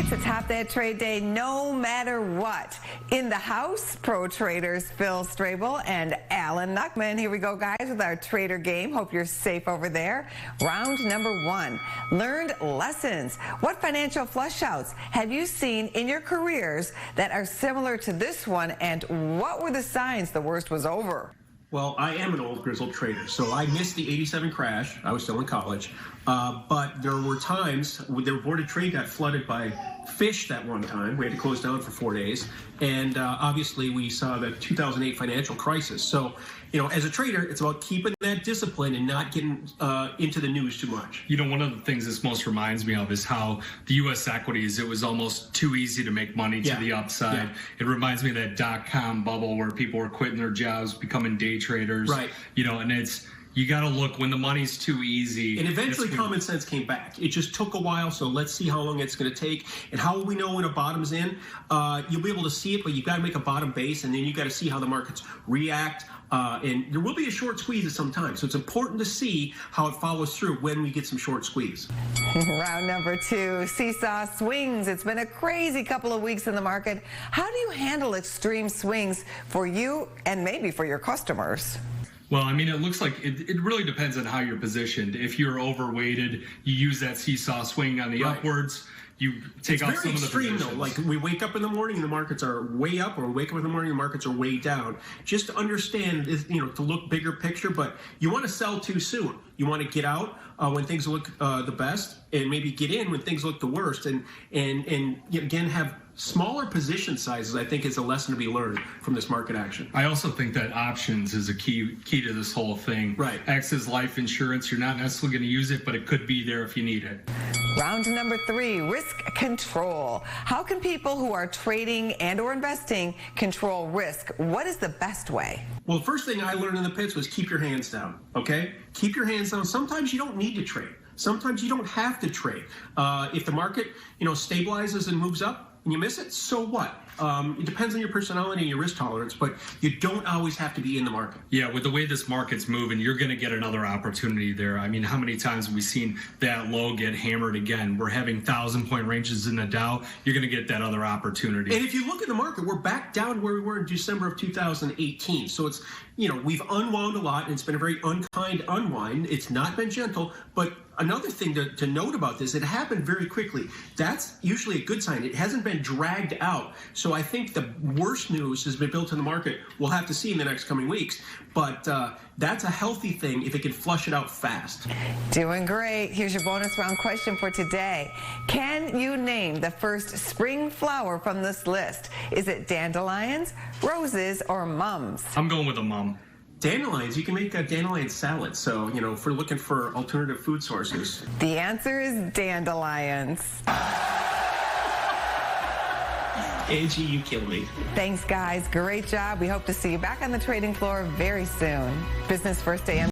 It's a top that trade day no matter what. In the house, pro traders Phil Strable and Alan Nuckman. Here we go, guys, with our trader game. Hope you're safe over there. Round number one, learned lessons. What financial flushouts have you seen in your careers that are similar to this one, and what were the signs the worst was over? Well, I am an old grizzled trader, so I missed the '87 crash. I was still in college. But there were times when the board of trade got flooded by fish that one time. We had to close down for 4 days. And obviously, we saw the 2008 financial crisis. So, you know, as a trader, it's about keeping that discipline and not getting into the news too much. You know, one of the things this most reminds me of is how the U.S. equities, it was almost too easy to make money to the upside. Yeah. It reminds me of that dot-com bubble where people were quitting their jobs, becoming day traders. Right. You know, and you got to look when the money's too easy. And eventually common sense came back. It just took a while, so let's see how long it's going to take. And how will we know when a bottom's in? You'll be able to see it, but you've got to make a bottom base, and then you've got to see how the markets react. And there will be a short squeeze at some time, so it's important to see how it follows through when we get some short squeeze. Round number two, seesaw swings. It's been a crazy couple of weeks in the market. How do you handle extreme swings for you and maybe for your customers? Well, I mean, it looks like it really depends on how you're positioned. If you're overweighted, you use that seesaw swing on the upwards. You take off some of the extreme, positions. though. Like, we wake up in the morning and the markets are way up, or we wake up in the morning and the markets are way down. Just to understand, you know, to look bigger picture, but you want to sell too soon. You want to get out when things look the best, and maybe get in when things look the worst, and again have smaller position sizes. I think is a lesson to be learned from this market action. I also think that options is a key to this whole thing. Right. Acts as life insurance. You're not necessarily going to use it, but it could be there if you need it. Round number three, risk control. How can people who are trading and or investing control risk? What is the best way? Well, the first thing I learned in the pits was keep your hands down, okay? Keep your hands down. Sometimes you don't need to trade. Sometimes you don't have to trade. If the market, you know, stabilizes and moves up and you miss it, so what? It depends on your personality and your risk tolerance, but you don't always have to be in the market. Yeah, with the way this market's moving, you're going to get another opportunity there. I mean, how many times have we seen that low get hammered again? We're having 1,000-point ranges in the Dow. You're going to get that other opportunity. And if you look at the market, we're back down where we were in December of 2018. So it's, you know, we've unwound a lot, and it's been a very unkind unwind. It's not been gentle, but another thing to note about this, it happened very quickly. That's usually a good sign. It hasn't been dragged out. So I think the worst news has been built in the market. We'll have to see in the next coming weeks. But that's a healthy thing if it can flush it out fast. Doing great. Here's your bonus round question for today. Can you name the first spring flower from this list? Is it dandelions, roses, or mums? I'm going with a mum. Dandelions, you can make a dandelion salad. So, you know, if we're looking for alternative food sources. The answer is dandelions. Angie, you kill me. Thanks, guys. Great job. We hope to see you back on the trading floor very soon. Business First AM.